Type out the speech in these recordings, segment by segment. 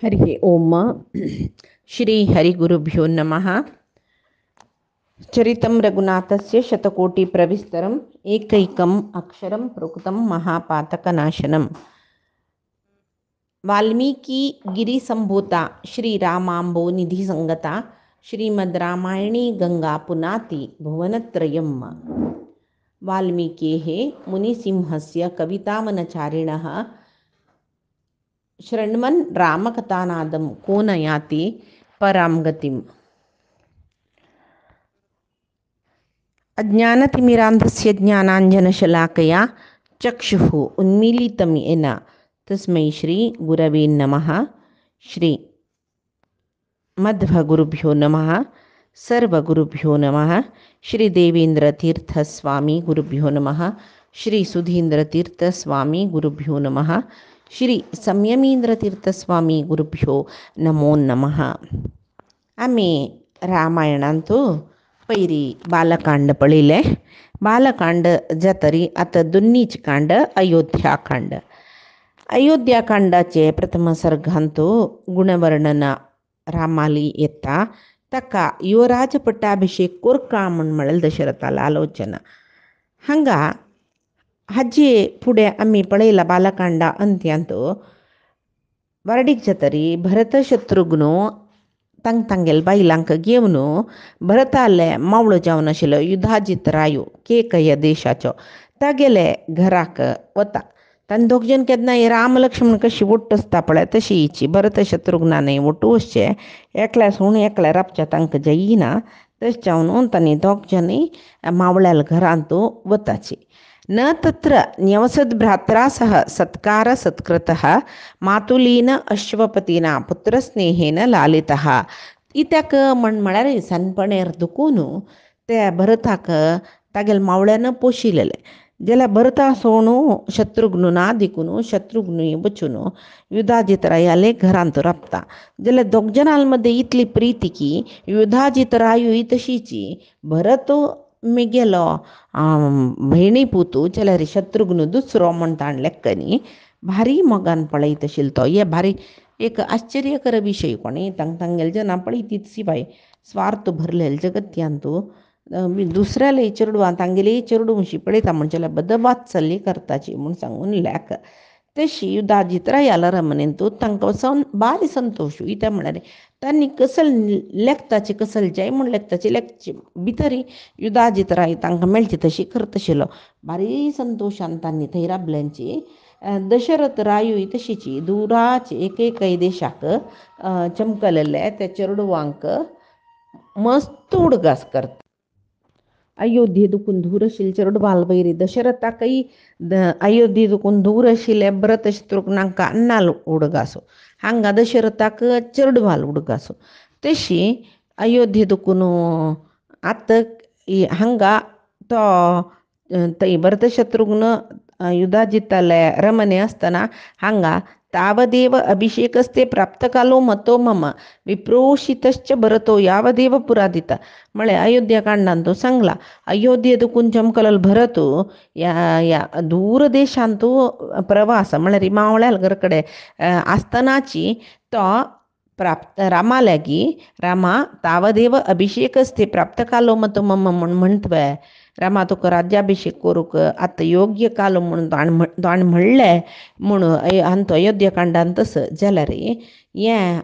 हरि ओम श्री हरिगुरुभ्यो नमः। चरितं रघुनाथस्य शतकोटिप्रविस्तरम् एकैकम् अक्षरं प्रोक्तं महापातकनाशनम्। वाल्मीकि गिरिसम्भूता श्रीरामाम्बो निधिसंगता श्रीमद् रामायणी गंगा पुनाति भुवनत्रयम्। वाल्मीकेः मुनिसिंहस्य कवितावनचारिणः शृण्वन् रामकथानादं को न याति परां गतिम्। अज्ञानतिमिरान्धस्य ज्ञानाञ्जनशलाकया चक्षुः उन्मीलितं येन तस्मै श्रीगुरवे नमः। श्री मध्वगुरुभ्यो नमः। सर्वगुरुभ्यो नमः। श्री देवेन्द्रतीर्थस्वामी गुरुभ्यो नमः। श्री सुधीन्द्रतीर्थस्वामी गुरुभ्यो नमः। श्री संयमींद्रतीर्थस्वामी गुरुभ्यो नमो नमः. आम्ही रामायणांतू पैरी बालकांड पळिले. बालकांड जातरी आता दोन्हीच कांड अयोध्याकांड. अयोध्याकांडाचे प्रथम सर्गांतू गुणवर्णन रामाली येता तका युवराज पट्टाभिषेक कोरका म्हण म्हळेल दशरथाला आलोचना. हांगा हाजे फुडें आमी पळयला बालकांडा अंत्यांतू वर्डीक जातरी भरत शत्रुघ्न तांगेल बायलांक घेवन भरताले मावळो जावन आशिल्लो युधाजीत रायो केकय देशाचो तागेले घराक वता. तांणी दोग जन केन्नाय राम लक्ष्मण कशी वट्ट आसता पळय तशी हिची भरत शत्रुघ्नानय वट्टू वचचे. एकल्या सोडून एकल्या राबचे तांकां जायना. तशें जावन तांणी दोग जनी मावळ्याल घरांतू वताची. न तत्र न्यवसद् भ्रात्रा सह सत्कार सत्कृतः मातुलीन अश्वपतीना पुत्रस्नेहेन लालितः. इत्याक म्हळ्यार सनपणेर दुखून त्या भरताक तागेल मावळ्यान पोशिल्लें. जाल्यार भरता सोडून शत्रुघ्न ना देखून शत्रुघ्न बचून युधाजीत रायाले घरांत राबता. जाल्यार दोग जनां मध्ये इतली प्रीती की युधाजीत रायूय तशीची. भरत मेगेलो भयणी पुतू जाल्यार शत्रुघ्न दुसरो म्हणटा लेक्कनी भारी मोगान पळयत आशिल्लो तो. हे भारी एक आश्चर्यकर विशय. कोणी तांगेल जनां पळयतीत शिवाय स्वार्थ भरलेले जगत्यांतू दुसऱ्याले चेडवां तांगेली चेडूं म्हणशी पळयता म्हणजे बदवात्सल्य करताची म्हूण सांगून लेख. तशी युधाजीत रायाला रमणेंतू तांकां भारी संतोश. इत्या म्हळ्यार तांणी कसल लेखताची कसल जाय म्हूण लेखताची लेखची भितरी युधाजीत राय तांकां मेळची तशी करत आशिल्लो. भारी संतोशान तांणी थंय राबल्यांची. दशरथ रायूय तशीची दुराचे एकेकय देशाक चमकलेले त्या चेडवांक मस्त उडगास करता. अयोध्ये दुखून दूर आशिल्ले चेडवाल वयरी दशरथाकय अयोध्ये दुखून दूर आशिल्ले भरत शत्रुघ्नांक अन्नाल उडगासो. हांगा दशरथाक चेडवाल उडगासो. तशी अयोध्ये दुखून आतां हांगा तो थंय भरत शत्रुघ्न युधाजिताले रमणे आसतना हांगा तावदेव अभिषेकस्ते प्राप्तकालो मतो मम विप्रोषितश्च भरतो यावदेव पुरादिता. म्हळ्यार अयोध्या कांडांतू सांगला अयोध्ये दुखून चमकलेलो भरत या दूर देशांतू प्रवास म्हळ्यार मावळ्याल घर कडेन आसतनाची तो प्राप्त रामा लागी रामा तावदेव अभिषेकस्ते प्राप्तकालो मतो मम म्हूण म्हणतवे. रामा तुका राज्याभिषेक करूक आतां योग्य काल म्हणून ताणें म्हणलें म्हूण आमचो अयोध्या कांडांत तस. जाल्यार हें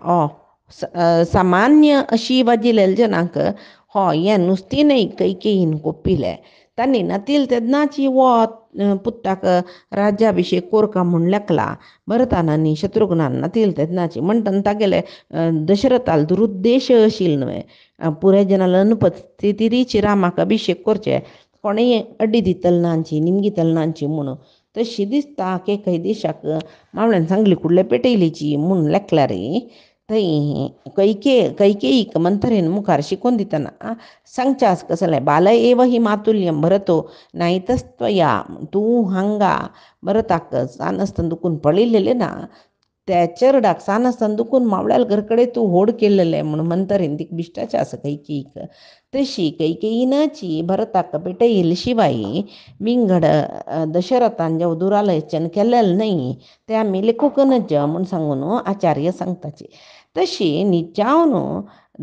सामान्य अशी वाजिल्ले जनांक हें नुस्तें न्हय कैकेयीन कोपिलें. तांणी नातील तेन्नाची वो पुताक राज्याभिषेक कोरका म्हूण लेखला. भरतान आनी शत्रुघ्नान नातील तेन्नाची म्हणटना तागेले दशरथाल दुरुद्देश आशिल्लो न्हय. पुराय जनाल अनुपस्थितीची रामाक अभिषेक करचे कोणेय अड्डी दितलनांची निमगितलनांची म्हणून तशी दिसता. केकय देशाक मावळ्यान सांगली कुडले पेटयलीची म्हूण लेखल्यार थंय कैकेयीक मंथरेन मुखार शिकोवन दितना सांगचे आस कसलें बाल एव ही मातुल्यम भरतो नायतस्त्वया. तूं हांगा भरताक सानासतना दुखून पळयलेलें ना. त्या चेडवाक सानासतना दुखून मावळ्याल घर कडेन तूं होड केल्लें म्हणून मंथरेन तीक बिश्टाचें आसा कैकेयीक. तशी कैकेयीनची भरताक पेटईल शिवाय विंगड दशरथान जेव दुरालोचन केलेलं नाही ते आम्ही लेखूक नज म्हणून सांगून आचार्य सांगताचे. तशी निजावनो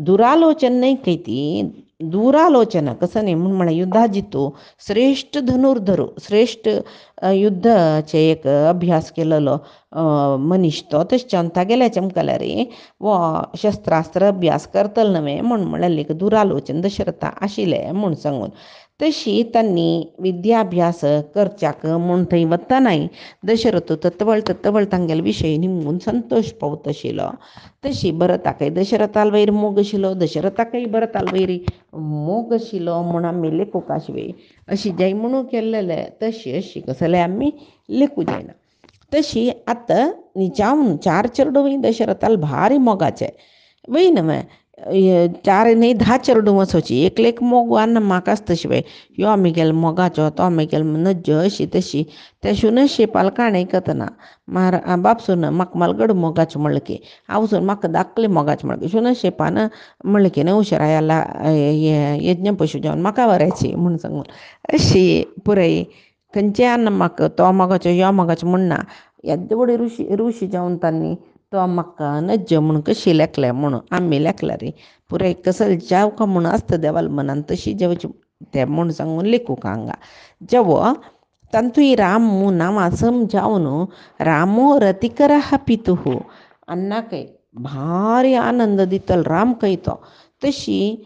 दुरालोचन नाही कैती दुरालोचना कसं नाही म्हणून म्हणा युद्धा जितो श्रेष्ठ धनुर्धरू श्रेष्ठ युद्धाचे एक अभ्यास केलेलो मनीस तो तशच्यान तागेल्या चमकला रे व शस्त्रास्त्र अभ्यास करतल नव्हे म्हणून म्हणाले की दुरालोचन दशरथा आशिले म्हणून सांगून. तशी त्यांनी विद्याभ्यास करच्याक म्हूण थंय वता नाही दशरथ तत्वळ तांगेल विशय निमून संतोष पावत आशिलो. तशी भरताकय दशरथाल वैर मोग आशिलो दशरथाकय भरताल वैरी मोग आशिलो म्हूण आमी लेखूक आशिवे अशी जय म्हणू केल्लेले तशी अशी कसले आमी लेखू जायना. तशी आतां निजावन चार चेडूं वय दशरथाल भारी मोगाचे वय नवे चार न्ही 10 चेडूं वचोची एकलेक मोग वान म्हाकाच तशी वय यो आमिगेल मोगाचो तो आमिगेल नज्ज अशी तशी त्या शुनशी पालकाणें कतना म्हार बापसून म्हाका मालगड मोगाचें म्हणलें की आवसून म्हाका धाकले मोगाचें म्हणलें की शुनशेपान म्हणलें की नवशरायाला यज्ञ पशु जावन म्हाका वरायची म्हूण सांगून अशी पुराय खंयच्यान म्हाका तो मोगाचो यो मोगाचो म्हणना येद्द व्हडी ऋषी जावन तांणी तो म्हाका नज्ज म्हणून कशी लेखल्या म्हणून आमी लेखला रे पुराय कसं जावका म्हूण आसता देवाल मनान तशी जेवची ते म्हूण सांगून लेखूक हांगा जेवो तांतूय राम नांवां समजावन रामो रतिकरः पितुः अन्नाकय भारी आनंद दितल राम कयतो. तशी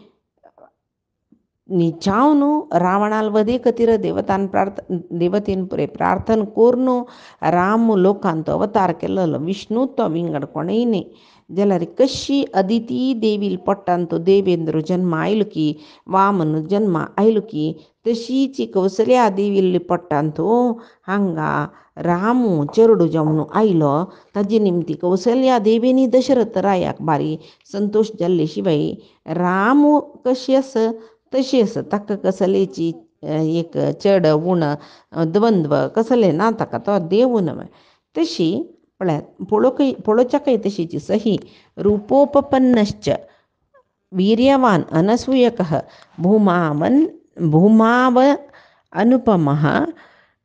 निजावन रावणाल वधे खातीर देवतेन पुरे प्रार्थना करून राम लोकांत अवतार केल्लो विष्णू तो विंगड कोणेय न्ही जाल्यार कशी अदिती देवील पट्टान तो देवेंद्र जन्म आयलो की वामन जन्म आयलो की तशीच कौसल्या देवील पट्टान तो हांगा रामू चेडूं जावन आयलो. ताजे निमती कौसल्या देवीनी दशरथ रायाक भारी संतोष जाल्ले शिवाय राम कशी आसा तशी आसा ताका कसलेची एक चड उण द्वंद्व कसले ना ताका तो देव नवे. तशी पळयात पळोवच्याकय तशीची सही रूपोपपन्नश्च वीर्यवान अनसूयकः भूमाव अनुपमः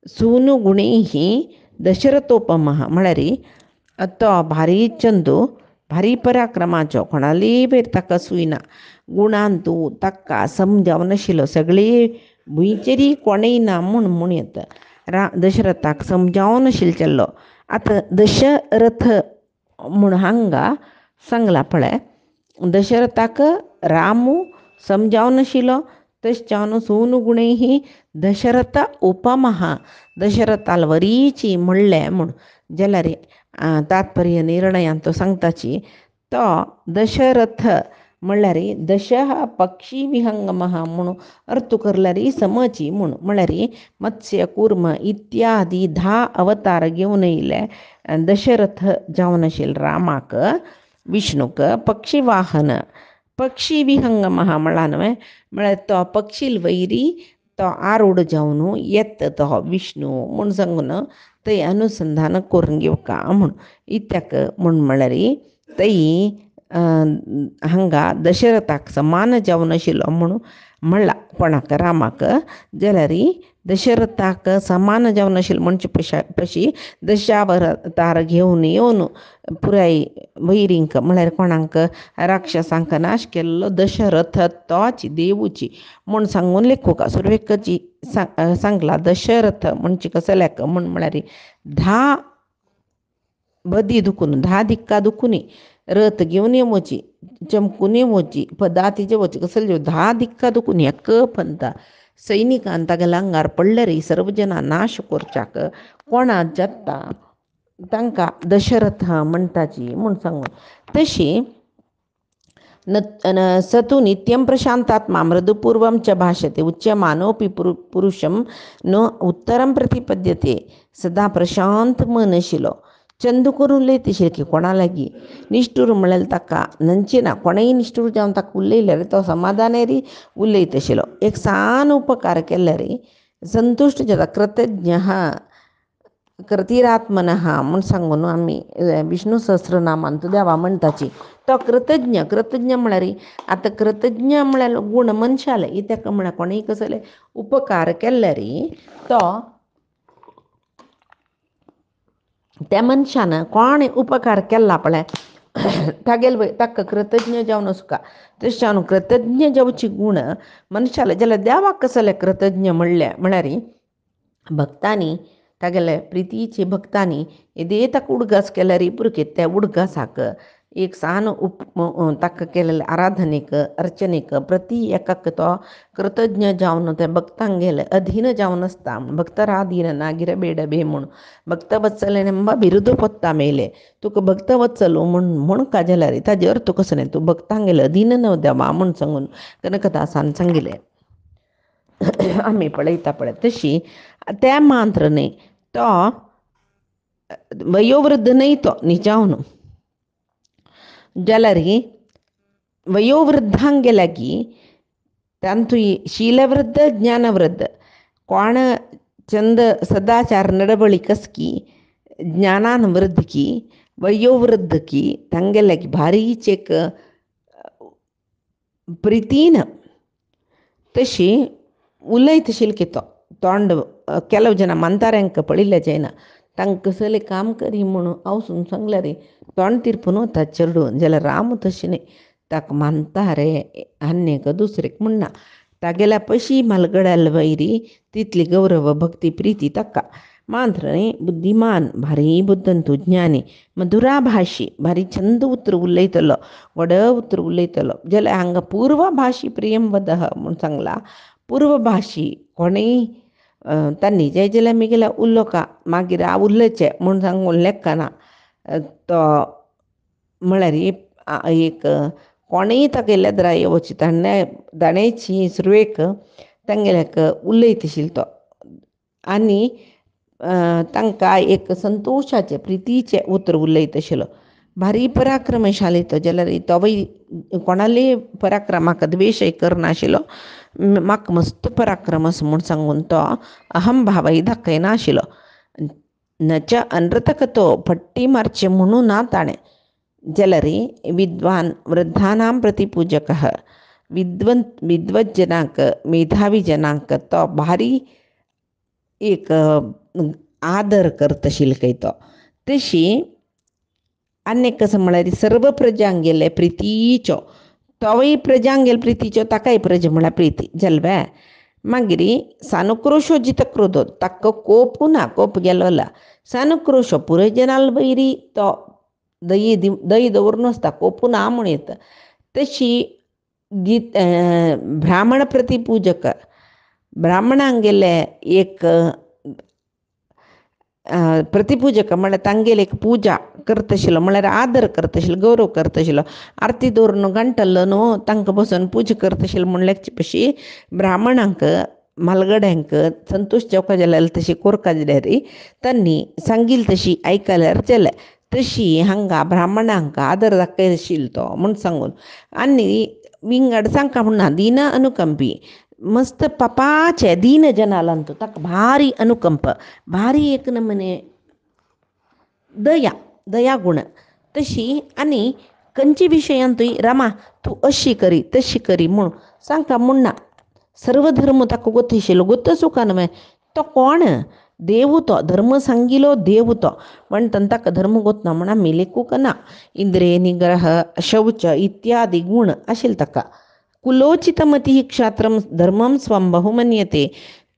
सूनुगुणैः दशरथोपमः म्हळ्यार तो भारी चंदू भारी पराक्रमाचो कोणाली वेर ताका सुयना गुणान तूं ताका समजावन आशिल्लो सगळी भुंयचेरी कोणेय ना म्हूण येता दशरथाक समजावन आशिल्लो. आतां दशरथ म्हूण हांगा सांगला पळय दशरथाक रामू समजावन आशिल्लो तशें सूनुगुणैः दशरथ उपमः दशरथाल वरीची म्हणलें म्हूण जाल्यार तात्पर्य निर्णयान तो सांगताची तो दशरथ म्हणल्यार दश पक्षी विहंगमः म्हणून अर्थ करल्यार समची म्हूण म्हळ्यार मत्स्य कूर्म इत्यादी 10 अवतार घेवन येयले दशरथ जावन आशिल्लो रामाक विष्णूक पक्षी वाहन पक्षी विहंगमः म्हणला न्हय म्हळ्यार तो पक्षील वैरी तो आरूढ जावन येता तो विष्णू म्हूण सांगून थंय अनुसंधान करून घेवका म्हूण इत्याक म्हूण म्हळ्यार थंय हांगा दशरथाक समान जावन आशिल्लो म्हणून म्हणला कोणाक रामाक जाल्यार दशरथाक समान जावन आशिल्लो म्हणचे पशी दशावतार घेवन येवन पुराय वैरींक म्हळ्यार कोणाक राक्षसांक नाश केल्लो दशरथ तोच देवूची म्हूण सांगून लेखूक सुरवेकची सांगला दशरथ म्हणचे कसल्याक म्हूण म्हळ्यार 10 बदी दुखून 10 दिक्का दुखूनी रथ घेवन येवची चमकून येवची पदाती जेवची कसले 10 दिक्का दुखून एक पंथा सैनिकान तागेल्या आंगार पडले रे सर्व जना नाश करच्याक कोणा जत्ता तांकां दशरथ म्हणटाची म्हूण सांगून. तशी सतु नित्यं प्रशांतात्मा मृदुपूर्वं च भाषते उच्यमानोऽपि पुरुषं न उत्तरं प्रतिपद्यते सदा प्रशांत मन आशिल्लो चंदू करून उलयतशीर की कोणा लागीं निश्ठूर म्हळ्यार ताका नंची ना कोणेय निश्ठूर जावन ताका उलयल्यार तो समाधानेरी उलयत आशिल्लो. एक सान उपकार केल्यार संतुश्ट जाता कृतज्ञ कृतीरात्मनः म्हूण सांगून आमी विष्णू सहस्त्रनामांत देवा म्हणटाची. तो कृतज्ञ कृतज्ञ म्हळ्यार आतां कृतज्ञ म्हळ्यार गूण मनशाले ही ताका म्हळ्यार कोणीय कसले उपकार केल्ले री तो त्या मनशान कोणें उपकार केला पळय तागेले ताका कृतज्ञ जावन वचुका. तशें जावन कृतज्ञ जावची गूण मनशाले जाल्यार देवाक कसले कृतज्ञ म्हळ्यार भक्तांनी तागेले प्रितीचे भक्तांनी येदे ताका उडगास केल्यार पुरके त्या उडगासाक एक सान ताका केलेले आराधनेक अर्चनेक प्रती एकाक तो कृतज्ञ जावन त्या भक्तांक गेले अधीन जावन आसता. भक्तराधीन नागिरಬೇಡ म्हूण ಭಕ್ತವತ್ಸಲನೆಂಬ ಬಿರುದು ಪೊತ್ತ ಮೇಲೆ तुका भक्तवत्सलो म्हूण काजल्यार ताजे अर्थ कसो न्ही तूं भक्तांगेले अधीन न्हू देवा म्हूण सांगून कनकदासान सांगिल्लें आमी पळयता पळय. तशी त्या मात्र न्ही तो वयोवृद्ध न्ही तो निजावन जाल्यार वयोवृद्धांक गेल्या की तांतूय शीलवृद्ध ज्ञानवृद्ध कोण चंद सदाचार नडवळी कसकी ज्ञानान वृद्ध की वयोवृद्ध की तांगेल्या की भारीच एक प्रितीन तशी उलयतशील की तो तोंड ಕೆಲವು ಜನ ಮಂತಾರಂಕ पळिल्ले जायना तांकां कसले काम करी म्हणून आवसून सांगल्यार तोंड तिरपून वता चेडूं जाल्यार राम तशें न्ही ताका मानता रे अन्यक दुसरेक म्हणना तागेल्या पशी मलगड्याल वैरी तितली गौरव भक्ती प्रिती ताका मात्र न्ही बुद्धिमान भारी बुद्धंतू ज्ञानी मधुराभाशी भारी चंद उतर उलयतलो व्हड उतर उलयतलो जाल्यार हांगा पूर्वभाशी प्रियम वदह म्हूण सांगला. पूर्वभाशी कोणेय तांणी जय जाल्यार मिगेल्या उलोवका मागीर हांव उलयचें म्हूण सांगून लेखना तो म्हळ्यार एक कोणेय तागेल्या द्रा येवची दाणेची सुरवेक तांगेल्याक उलयतशील तो आनी तांकां एक संतोशाचे प्रितीचे उतर उलयतशिलो. भारी पराक्रमशाली तो जाल्यार तोवय कोणाली पराक्रमाक द्वेशय करनाशिलो. म्हाका मस्त पराक्रम आसा म्हूण सांगून तो अहम भावय दाखयनाशिलो. नच अनृतक तो फट्टी मारचे म्हणून ना ताणें जाल्यार विद्वान वृद्धानां प्रतिपूजकः विद्वत जनांक मेधावी जनांक तो भारी एक आदर करतशील खंय तो. तशी आनीक कसो म्हळ्यार सर्व प्रजांगेले प्रितीचो तोवय प्रजांगेले प्रितीचो ताकाय प्रजा म्हळ्यार प्रिती जल्वे मागीर सानुक्रोशो जित क्रोधो ताका कोप ना कोप गेलोला सानुक्रोशो पुराय जनाल वैरी तो दय दवरून आसता कोप ना म्हूण येता. तशी गीत ब्राह्मण प्रतिपूजक ब्राह्मणांगेले एक प्रतिपूजक म्हळ्यार तांगेले एक पुजा करतशिलो म्हळ्यार आदर करतशिलो गौरव करतशिलो. आरती दवरून घंटल्लो न्हू तांकां बसून पुजा करतशिलो म्हूण लेखचे पशी ब्राह्मणांक मालगड्यांक संतोश जावपा जाल्यार तशी कोरका जाल्यार तांणी सांगिल्ली तशी आयकल्यार जालें. तशी हांगा ब्राह्मणांक आदर दाखयशील तो म्हूण सांगून आनी विंगड सांगता म्हणना दीन अनुकंपी मस्त पापाचे दीन जनालांतू ताका भारी अनुकंप भारी एक नमने दया गुण. तशी आनी खंयची विशयांतूय रामा तूं अशी करी तशी करी म्हूण सांगता म्हणना सर्व धर्म ताका गोतशिलो गोतसूका न्हय तो कोण देव तो धर्म सांगिलो देव तो म्हणटन ताका धर्म गोतना म्हण आमी लेखूंक ना. इंद्रिय निग्रह शौच इत्यादी गुण आशिल्ले ताका. कुलोचितमती क्षात्रम धर्मम स्वम बहुमन्यते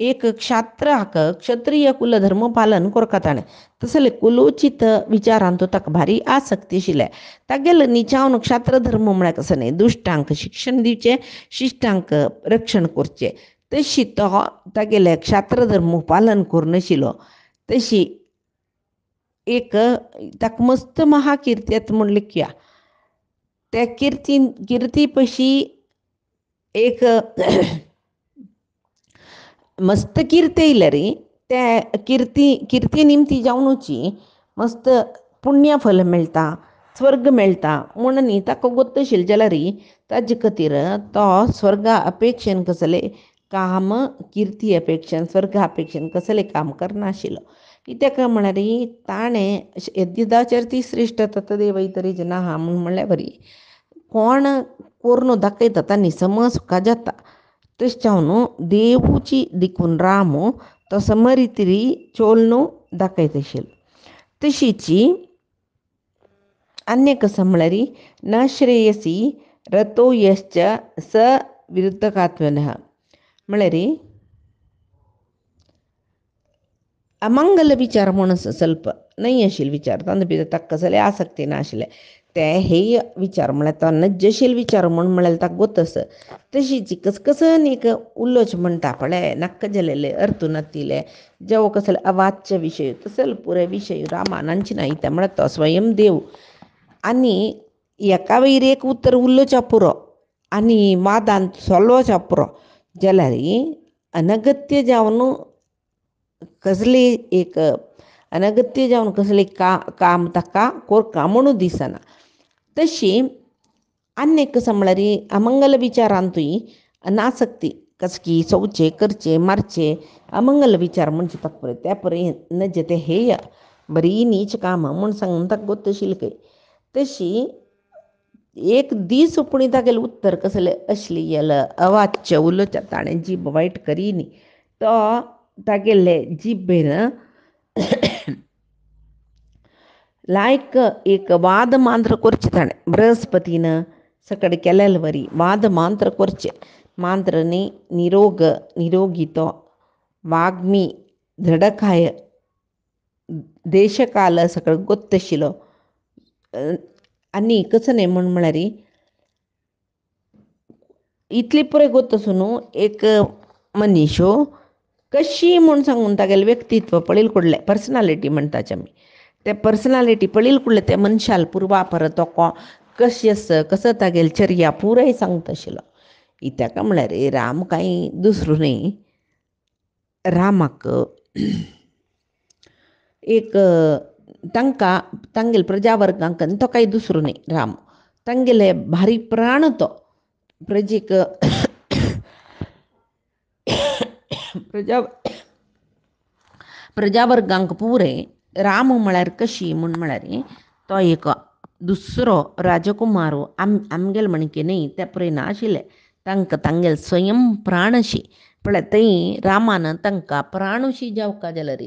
एक क्षात्राक क्षत्रिय कुल धर्म पालन करता ताणें तसले कुलोचित विचारांतू ताका भारी आसक्ती आशिल्ले. तागेले निचावन क्षात्र धर्म म्हळ्यार कसो न्ही दुश्टांक शिक्षण दिवचें शिश्टांक रक्षण करचें. तशी तो तागेले क्षात्र धर्म पालन करिनाशिलो. तशी एक ताका मस्त महाकिर्ती येता म्हूण लेखया. त्या किर्ती पशी एक मस्त किर्ती येयल्यार त्या किर्ती निमती जावनूची मस्त पुण्य फल मेळटा स्वर्ग मेळटा म्हूण न्ही ताका गोत्तशील जाल्यार ताजे खातीर तो स्वर्गा अपेक्षेन कसले काम किर्ती अपेक्षेन स्वर्गा अपेक्षेन कसले काम करनाशिलो. इत्याक म्हळ्यार ताणें यद्यदाचरती श्रेष्ठ तत्देव इतरी जना हा म्हूण म्हणल्यार बरी कोण कोरून दाखयता तांणी समज सुका जाता तशें न्हू देवूची देखून रामू तो समरितिरी चोलनू दाखयतशील तशीची अन्य कसं म्हळ्यार न श्रेयसी रतो यश्च स विरुद्धकात्मनः म्हळ्यार अमंगल विचार म्हणून ಸ್ವಲ್ಪ नाही आशिल विचार तांदूळ भितर ताका कसले आसक्ती नाशिल्ले ते हेय विचार म्हळ्यार तो नज्जशील विचार म्हणून म्हळ्यार ताका गोतस तशीच कसकसन एक उल्लोच म्हणटा पळय नक्क जालेले अर्थ नत्तिले जेवो कसले अवाच्य विशय तसल पुरे विशय रामानांची ना इता म्हळ्यार तो स्वयं देव आनी एका वयर एक उतर उल्लोवचा पुरो आनी वादांत सोल्वचा पुरो जाल्यार अनगत्य जावन कसली एक अनगत्य जावन कसले काम ताका कोरका म्हणून दिसना तशी आनी कसं म्हळ्यार अमंगल विचारांतूय अनासक्ती कसकी सोवचे करचे मारचे अमंगल विचार म्हणजे ताका पळय त्या पळय नज ते हेय बरी नीच काम म्हूण सांगून ताका गोतशील खंय तशी एक दीस उपुणी तागेलें उत्तर कसलें अश्लील अवाच्य उलोवच्या ताणें जीब वायट करिनी तो तागेले जिब्बेन लायक एक वाद मांत्र करचें ताणें बृहस्पतीन सकड केलेले वरी वाद मांत्र करचें मांत्र न्ही निरोगी तो वाग्मी झडकाय देशकाल सकड गोत्तशिलो आनी कसं न्ही म्हूण म्हळ्यार इतली पुरे गोत्तसून एक मनीसो कशी म्हूण सांगून तागेलें व्यक्तित्व पळयल कुडलें पर्सनालिटी म्हणटाचे आमी ते पर्सनालिटी पळयल कुडलें ते मनशाल पुर्वापर तो कशी आस कसो तागेली चर्या पुराय सांगता आशिल्लो इत्याक म्हळ्यार राम कांय दुसरो न्ही रामाक एक तांकां तांगेले प्रजावर्गांक तो कांय दुसरो न्ही राम तांगेले भारी प्राण तो प्रजेक प्रजावर्गांक पुरे राम म्हळ्यार कशी म्हूण म्हळ्यार तो एक दुसरो राजकुमार आमगेले म्हणके न्ही ते पळय नाशिल्ले तांकां तांगेले स्वयं प्राणशी पळय थंय रामान तांकां प्राणुशी जावका जाल्यार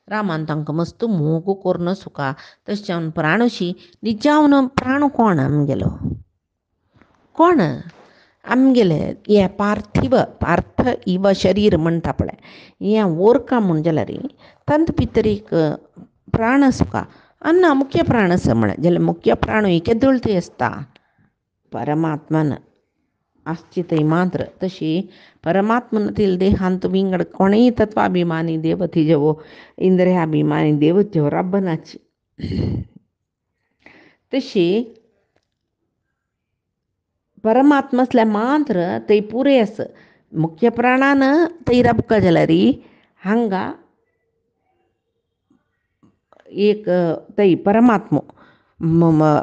रामान तांकां मस्त मोग करून सुका तशें जावन प्राणुशी निजावन प्राण कोण आमगेलो कोण आमगेले हे पार्थ इव शरीर म्हणटा पळय हें ओरका म्हूण जाल्यार तांत भितर एक प्राण आसता अन्ना मुख्य प्राण आसा म्हळ्यार जाल्यार मुख्य प्राण केदोळ थंय आसता परमात्मान आसची थंय मात्र तशी परमात्मन तील देहांत विंगड कोणेय तत्वाभिमानी देवती जेवो इंद्रियाभिमानी देवती जेवो रब्बनाची तशी परमात्मा असल्यार मात्र थंय पुरे आस मुख्य प्राणान थंय रबका जाल्यार हांगा एक थंय परमात्मो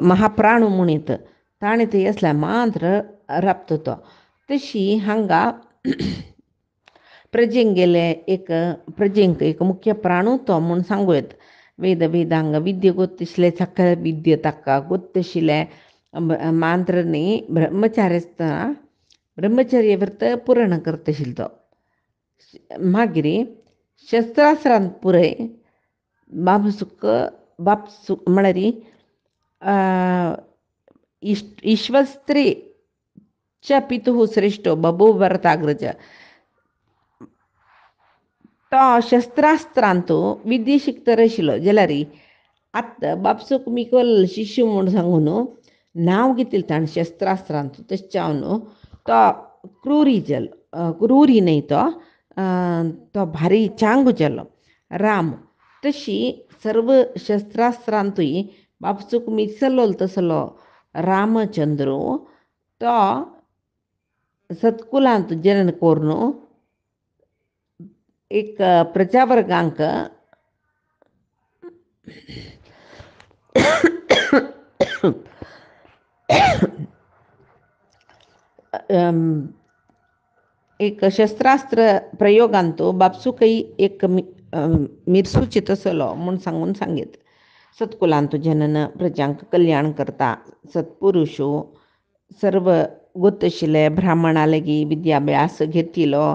महाप्राणू म्हूण येता ताणें थंय आसल्यार मात्र रबता तो तशी हांगा प्रजेंगेले प्रजेंक एक मुख्य प्राणू तो म्हूण सांगूं येता वेदांग विद्य गोत्तशिल्ले सकल विद्य ताका गोत्तशिल्ले मांत्र न्ही ब्रह्मचार्य आसतना ब्रह्मचर्य व्रत पूर्ण करतशिल्लो तो मागीर शस्त्रास्त्रांत पुरय बापसूक म्हळ्यार ईश्वस्त्री च पितुः श्रेष्ठो बभूव भरताग्रज तो शस्त्रास्त्रांतू विद्या शिकता आशिल्लो जाल्यार आतां बापसूक मिकोल शिष्य म्हूण सांगून नांव घेतिल्लें ताणें शस्त्रास्त्रांत तशें जावन तो क्रुरी जालो क्रुरी न्ही तो भारी चांगू जालो राम तशी सर्व शस्त्रास्त्रांतूय बापसूक मिसलो तसलो रामचंद्र तो सत्कुलांत जन्म करून एक प्रजावर्गांक एक शस्त्रास्त्र प्रयोगांतू बापसूकय एक मिरसूचे तसलो म्हूण सांगून सांगीत. सत्कुलांतो जनन प्रजांक कल्याण करता सत्पुरुषो सर्व गोत आशिल्ले ब्राह्मणा लेगी विद्याभ्यास घेतिलो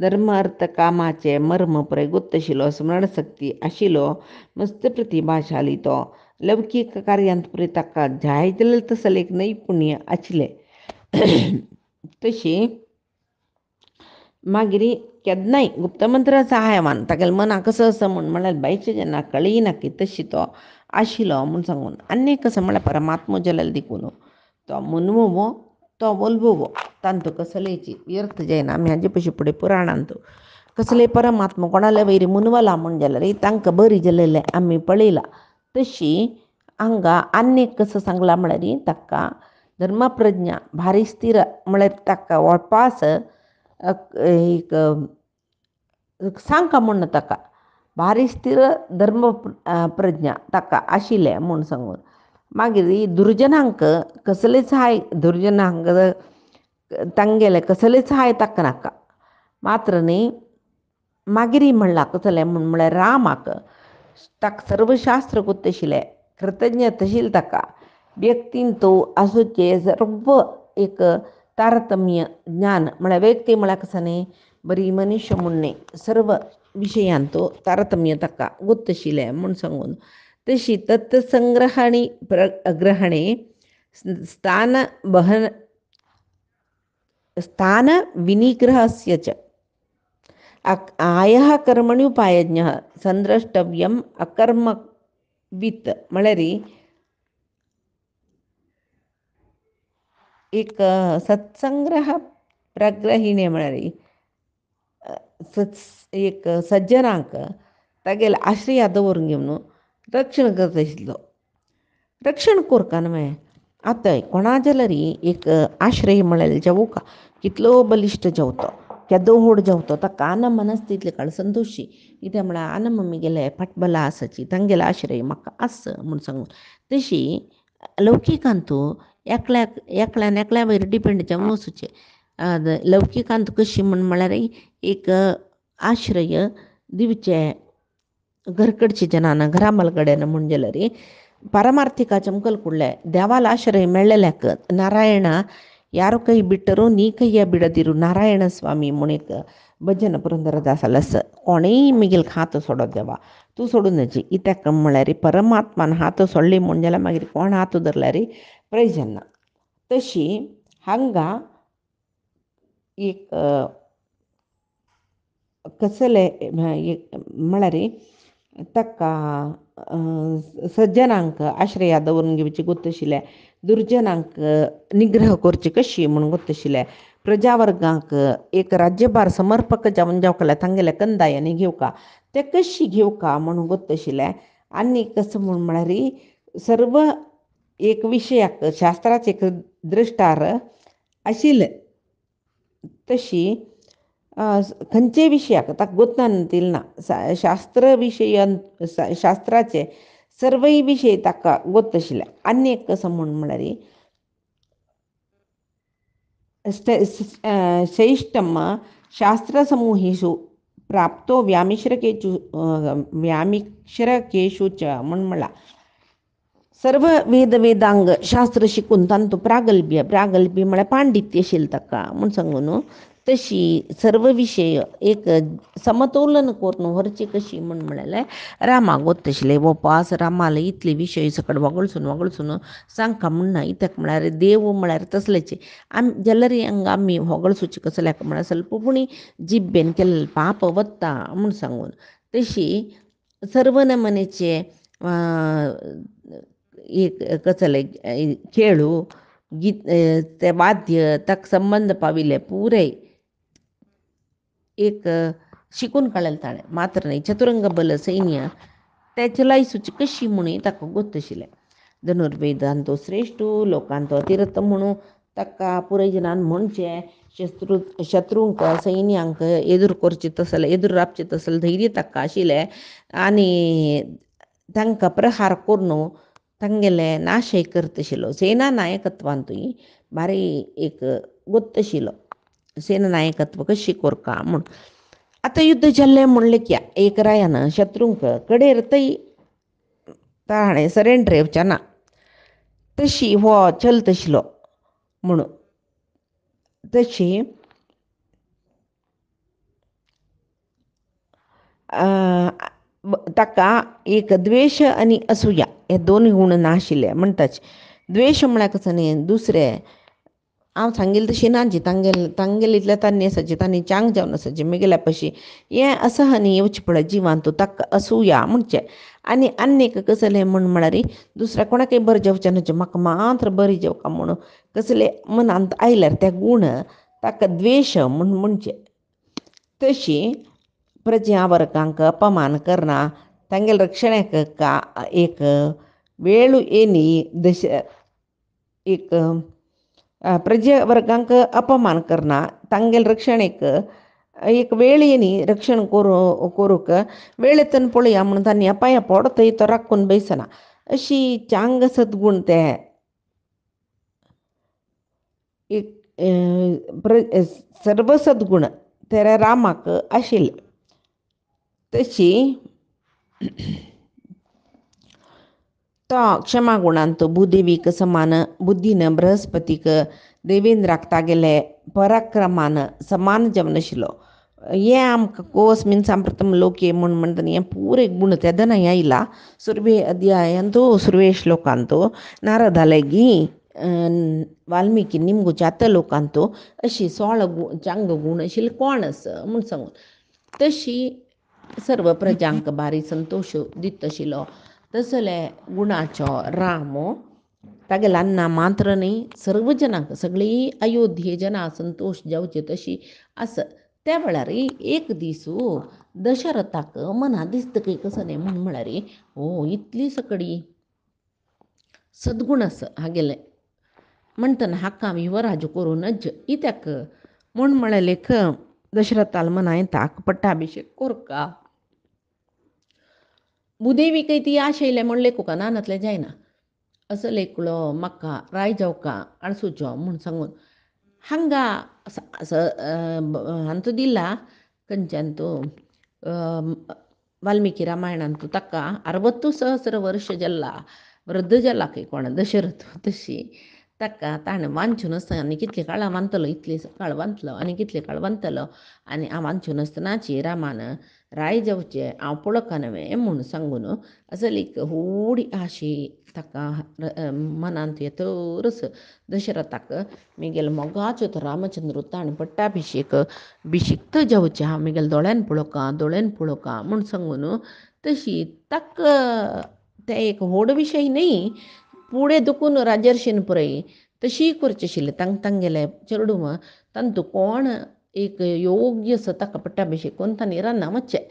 धर्म अर्थ कामाचे मर्म पुरे गोत आशिल्लो स्मरणशक्ती आशिल्लो मस्त प्रतिभाशाली तो लौकिक कार्यांत पुरे ताका जाय जाल्यार तसले एक नैपुण्य आशिल्ले. तशी मागीर केन्नाय गुप्तमंत्र सहायवान तागेलें मना कसं असं म्हळ्यार बायचे जेन्ना कळिना की तशी तो आशिल्लो म्हूण सांगून आनी कसं म्हळ्यार परमात्मो जल्ल देखून तो मुनवो तो वल्वो तांतू कसलेची व्यर्थ जायना. आमी हाजे पयशे फुडें पुराणांत कसले परमात्मा कोणाले वयरी मुनवला म्हूण जाल्यार तांकां बरी जाल्लेले आमी पळयला. तशी हांगा आनी कसं सांगला म्हळ्यार ताका धर्मप्रज्ञा भारी स्थिर म्हळ्यार ताका वळपास एक सांगता म्हूण ताका भारी स्थिर धर्म प्रज्ञा ताका आशिल्लें म्हूण सांगून मागीर दुर्जनांक कसलेच हाय दुर्जनांक तांगेले कसलेच हाय ताका नाका. मात्र न्ही मागीर म्हणला कसलें म्हळ्यार रामाक ताका सर्व शास्त्र गोत आशिल्लें कृतज्ञ आशिल्ली ताका व्यक्तीन तो आसूचे सर्व एक तारतम्य ज्ञान म्हळ्यार व्यक्ती म्हळ्यार कसं न्ही बरी मनुष्य म्हूण न्ही सर्व विशयांत तो तारतम्य ताका गोत आशिल्लें म्हूण सांगून तशी तत्संग्रहणी ग्रहणे स्थान विनिग्रहस्य च आयः कर्मण्युपायज्ञः संद्रष्टव्यम अकर्मवित् म्हळ्यार एक सत्संग्रह प्रग्रहिणे म्हळ्यार एक सज्जनांक तागेले आश्रया दवरून घेवन रक्षण करता आशिल्लो. रक्षण कोरता न्हय आतां कोणा जाल्यार एक आश्रय म्हळ्यार जेवूका कितलो बलिश्ट जेवतो केदो व्हड जेवतो ताका आनम मनस तितले काळ संतोशी कित्याक म्हळ्यार आनम मम्मीगेले फाटबला आसाची तांगेले आश्रय म्हाका आस म्हूण सांगून. तशी लौकिकांतू एकल्यान एकल्या वयर डिपेंड जावन वचूचें. लौकिकांत कशी म्हळ्यार एक आश्रय दिवचे घरकडचे जनान घरा मलगड्यान म्हूण जाल्यार पारमाರ್ಥिकाचे मुखेल फुडले देवाला आश्रय मेळ्ळेल्याक नारायण यारो कೈ बिಟ್ಟರೂ ನೀ ಕೈಯ ಬಿಡದಿರು ನಾರಾಯಣ ಸ್ವಾಮಿ म्हूण एक भजन पुरंदरदासाल आसा. कोणेय मिगेल हात सोडो देवा तूं सोडूं नजी कित्याक म्हळ्यार परमात्मान हात सोडली म्हूण जाल्यार मागीर कोण हात धरल्यार प्रयोजन ना. तशी हांगा एक कसले म्हळ्यार ताका सज्जनांक आश्रया दवरून घेवची गोत आशिल्लें दुर्जनांक निग्रह करची कशी म्हूण गोत आशिल्लें प्रजावर्गांक एक राज्यभार समर्पक जावन जेवकाले तांगेले कंदायांनी घेवका ते कशी घेवका म्हूण गोत आशिल्लें. आनी कसं म्हूण म्हळ्यार सर्व एक विशयाक शास्त्राचे एक दृश्टार आशिल्लें. तशी खंयचे विशयाक ताका गोतान दिलना शास्त्र विशयन शास्त्राचे सर्वय विशय ताका गोत आशिल्ले. आनी एक कसं म्हूण म्हळ्यार श्रेष्ठम शास्त्रसमूहेषु प्राप्तो व्यामिश्रकेषु च म्हूण म्हणला सर्व वेदांग शास्त्र शिकून तांतू प्रागल्भ्य म्हळ्यार पांडित्य आशिल्लें ताका म्हूण सांगून तशी सर्व विशय एक समतोलन करून व्हरची कशी म्हूण म्हळ्यार रामाक गोत आशिल्लें. उपास रामाले इतले विशय सकट वगळसून सांगता म्हूण ना कित्याक म्हळ्यार देव म्हळ्यार तसलेचे जाल्यार हांगा आमी वगळसूचे कसल्याक म्हळ्यार स्वल्पपुणी जिब्बेन केल्लें पाप वत्ता म्हूण सांगून तशी सर्व नमनेचे एक कसले खेळू गीत ते वाद्य ताका संबंध पाविल्ले पुरे एक शिकून काडलें ताणें. मात्र न्ही चतुरंग बल सैन्य ते चलायसूची कशी म्हणून ताका गोत आशिल्लें. धनुर्वेदांतो श्रेश्ठ लोकांतो अतिरथ म्हणून ताका पुराय जनान म्हणचें शत्रूंक सैन्यांक एदूर करचें तसलें एदूर रावचें तसलें धैर्य ताका आशिल्लें आनी तांकां प्रहार करून तांगेले नाशय करता आशिल्लो. सेना नायकत्वांतूय भारी एक गोत आशिल्लो सेना नायकत्व कशी करता म्हूण. आता युद्ध जाल्लें म्हणलें एक रायानं शत्रूंक कडेर तै ताणें सरेंडर येवचें ना तशी हो चल तशिलो म्हणून तशी ताका एक द्वेश आनी असूया हे दोन गूण नाशिल्ले म्हणटाच द्वेश म्हळ्यार कसो न्ही दुसरें हांव सांगिल्लें तशी नाजी तांगेल इतल्या तांणी आसाची तांणी चांग जावन आसाची म्हगेल्या पशी हें असहनी येवचें पडत जिवांतू ताका असूया म्हणचें आनी आनीक कसलें म्हळ्यार दुसऱ्या कोणाकय बरें जेवचें न्हय म्हाका मात्र बरी जेवका म्हणून कसलें मनांत आयल्यार ते गूण ताका द्वेश म्हणचें तशी प्रजा वर्गांक अपमान करना तांगेल रक्षणेक एक वेळ येनी एक प्रजे वर्गांक अपमान करना तांगेल रक्षणेक एक वेळ येनी रक्षण करूंक वेळ येतन पळया म्हणून तांणी अपाया पड थंय तो राखून बैसना अशी चांग सद्गूण ते एक सर्व सद्गूण ते रामाक आशिल्ले तशी तो क्षमागुणांत भूदेवीक समान बुद्धीन बृहस्पतीक देवेंद्राक तागेले पराक्रमान समान जम नाशिल्लो हें आमकां कोस्मिन सांप्रतम लोके म्हणटा हें पुरे गूण तेदनाय आयला सुरवे अध्यायांतू सुरवे श्लोकांतू नारदालेगी वाल्मिकी निमगू जात लोकांतू अशी 16 चांग गूण आशिल्ले कोण आसा म्हूण सांगून तशी सर्व प्रजांक बारी संतोश दित आशिल्लो तसले गुणाचो राम तागेला अन्ना मात्र न्ही सर्व जनांक सगळी अयोध्ये जना संतोष जावचे तशी आस त्या वेळार एक दिसू दशरथाक मना दिसतकय कसो न्ही म्हळ्यार हो इतली सकडी सद्गुण आसा हागेले म्हणटना हाका युवराज करूनच इत्याक म्हळ्यार दशरथाल मना येता पट्टाभिषेक कोरका भूदेवीकय ती आशा येयले म्हण लेखुका नानातले जायना असो लेखलो म्हाका राय जावका आळसूचो म्हूण सांगून हांगा हांतू दिला खंयच्यान तो वाल्मिकी रामायणांतू ताका 60 सहस्र वर्ष जाल्ला वृद्ध जाला खंय कोण दशरथ तशी ताका ताणें वांचून आसतना आनी कितले काळ वांतलो इतले काळ वांतलो आनी कितले काळ वांतलो आनी हांव वांचून आसतनाची रामान राय जावचें हांव पळोवका नवें म्हूण सांगून असली व्हडी आशी ताका मनांत येतरच दशरथाक म्हगेलो मोगाचो तो रामचंद्र ताणें पट्टाभिषेक भिषिक्त जावचें हांव म्हगेल्या दोळ्यान पळोवका म्हूण सांगून तशी ताका ते एक व्हड विशय न्ही फुडें दुखून राजर्षीन पळय तशी करची आशिल्ली तांगेले चेडूं तांतू कोण एक योग्य असो ताका पट्टाभिषेक करून तांणी रानां वचचें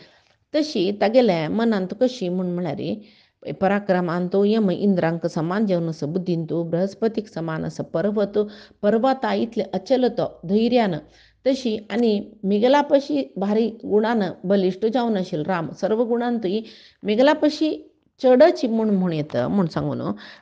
तशी तागेल्या मनांत कशी म्हळ्यार पराक्रमांत यम इंद्रांक समान जेवन आसा बुद्धीन तूं बृहस्पतीक समान आसा पर्वता इतले अचल तो धैर्यान तशी आनी मिगला पशी भारी गुणान बलिश्ट जावन आशिल्लो राम सर्व गुणांतूय मिगला पशी चडच म्हूण येता म्हूण सांगून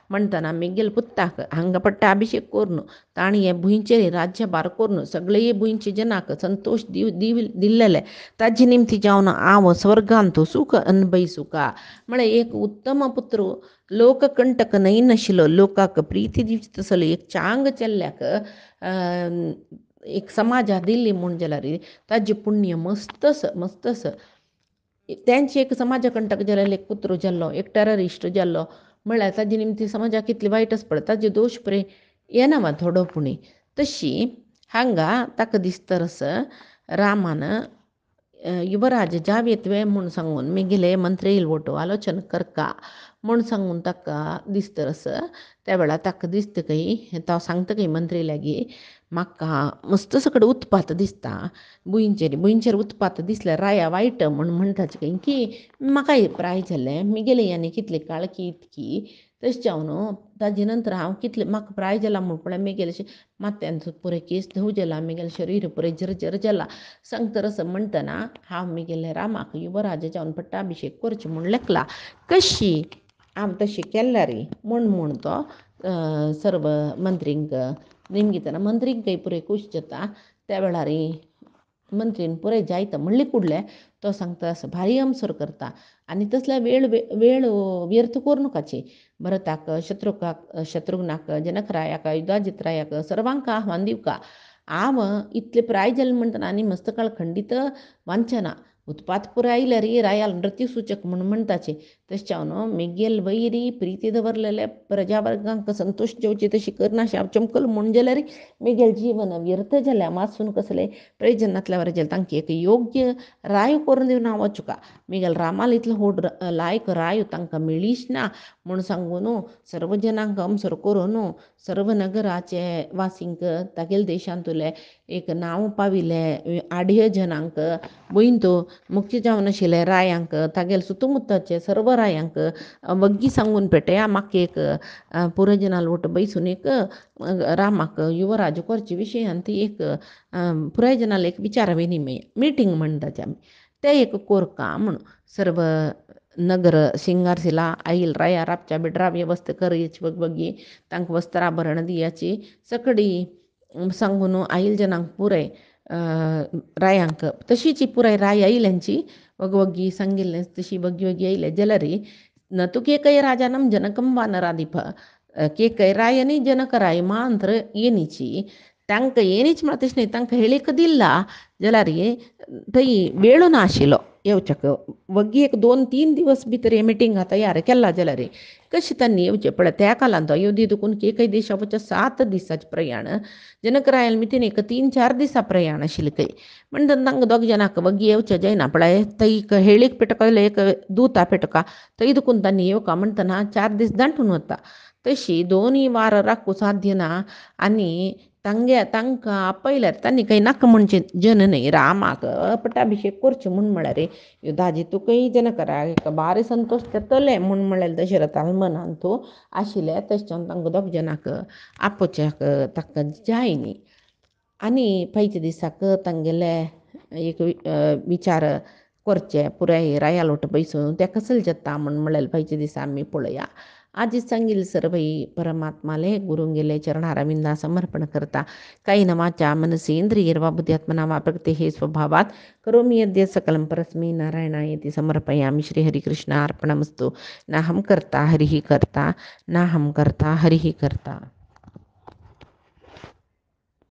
म्हणटना मिगेल पुत्ताक हांगा पट्टाभिषेक करून ताणी हे भुंयचेर राज्यभार करून सगळे भुंयचे जनाक संतोष दिल्लेले ताजे निमती जावन हांव स्वर्गांत सुख अनुभविसूका म्हळ्यार एक उत्तम पुत्र लोककंटक न्हय नाशिल्लो लोकाक प्रिती दिवची तसलो एक चांग चेल्ल्याक एक समाजा दिल्ली म्हूण जाल्यार ताजें पुण्य मस्तस तांचे एक समाजकंटक जाल्यार एक पुत्र जाल्लो एक टेररिस्ट जाल्लो म्हळ्यार ताजे निमती समाजाक कितले वायट आसा पळय ताजे दोश पळय येना थोडो पुणी तशी हांगा ताका दिसतरस रामान युवराज जावे तुवें म्हूण सांगून म्हगेले मंत्री येयलवटो आलोचन करका म्हूण सांगून ताका दिसतरस त्या वेळार ताका दिसतकय तो सांगतकय मंत्री लागीं म्हाका मस्त सकड उत्पात दिसता भुंयचेर उत्पात दिसल्यार राया वायट म्हूण म्हणटाचे की म्हाका प्राय जाल्लें म्हगेले आनी कितले काळकी इतकी तशें जावन ताजे नंतर हांव कितले म्हाका प्राय जाला म्हूण पळय म्हगेले माथ्यांचो पुरे केस धव जाला म्हगेलें शरीर पुरे जर्जर जाला सांगतरस म्हणटना हांव म्हगेले रामाक युवराज जावन पट्टाभिषेक करचें म्हूण लेखला कशी हांव तशी केल्या रे म्हूण तो सर्व मंत्रींक निमगितना मंत्रींकय पुरे खूश जाता त्या वेळार मंत्रीन पुरे जायतं म्हणली कुडले तो सांगता असं भारी अमसर करता आणि तसला वेळ व्यर्थ करू नकाचे भरताक शत्रुघ्नाक जनकरायाक युधाजितरायाक सर्वांक आव्हान दिवका आव इतले प्राय जाले म्हणटा आनी मस्तकाळ खंडित वांचना उत्पात पुरायले री रायाल नृत्य सूचक म्हणून म्हणताचे तशें मेगेल वैरी प्रीती दवरलेले प्रजावर्गांक संतोष जेवचे तशी करना चमकल म्हूण जाल्यार मेगेल जीवन व्यर्थ जाल्या मातसून कसले प्रयोजनातल्या वरजेल तांकां एक योग्य राय करून दिवना वचुका मेगेल रामाल इतलो व्हड लायक राय तांकां मेळीच ना म्हूण सांगून सर्व जनांक अमसर करून सर्व नगराचे वासींक तागेल देशांतले एक नांव पाविले आढ्य जनांक बयंतो मुख्य जावन आशिल्ले रायांक तागेल सुತ್ತमुत्ताचे सर्व रायांक वग्गी सांगून पेटया म्हाका एक पुरजनाल वट बैसून एक रामाक युवराज करचे विशयांत एक पुरायजनाल एक विचार विनिमय मिटींग म्हणटाचे आमी ते एक कोरका म्हूण सर्व नगर सिंगारसिला आईल राया रापच्या बिडरा व्यवस्था करची बग्गी तांकां वस्त्राभरण दियाची सकडी सांगून आईल जनांक पुराय रायांक तशीची पुराय राय आयल्यांची वगवग्गी सांगिल्लें तशी वग्गी वग्गी आयले जाल्यार न तुके राजानम जनकम वानराधिप केकय रायनी जनकराय मांत्र येनीची तांकां येनीच म्हण तशें न्ही तांकां हेळीक दिला जाल्यार थंय वेळ नाशिल्लो येवच्याक वग्गी एक 2-3 दिवस भितर हे मिटिंगा तयार केला जाल्यार कशें तांणी येवचें पळय त्या कालांत अयोध्ये देखून केकय देशा वचचें 7 दिसाचें प्रयाण जनकरायल मितीन एक 3-4 दिसा प्रयाण आशिल्लें खंय म्हणटा तांकां दोग जाणांक वग्गी येवचें जायना पळय थंय हेळीक पेटकयले एक दुता पेटका थंय देखून तांणी येवका म्हणटना 4 दीस दांटून वता तशी 2 वार राखूं साध्य ना आनी तांकां आपयल्यार तांणी काही नाका म्हणचें जन न्हय रामाक पट्टाभिशेक करचें म्हूण म्हळ्यार युधाजी तुकय जनकरा एक बारे संतोश जातले म्हूण म्हळ्यार दशरथान मनान तो आशिल्लें तशें तांकां दोग जाणांक आपोवच्याक ताका जाय न्ही आनी पयच्या दिसाक तांगेले एक विचार करचे पुराय राया लोट बैसून तें कसले जाता म्हूण म्हळ्यार पयच्या दिसा आमी पळया आजीच सांगिल्लें सर्वई परमात्माले गुरुंगेले चरणारविंदा समर्पण करता काही नवाच्या मनसेंद्रियर्वा बुद्ध्यात्मना वा प्रकृते स्वभावात करोमि यद्य सकलं परस्मै नारायणायति समर्पयामि श्रीहरिकृष्णार्पणमस्तु नाहं कर्ता हरिः कर्ता नाहं कर्ता हरिः कर्ता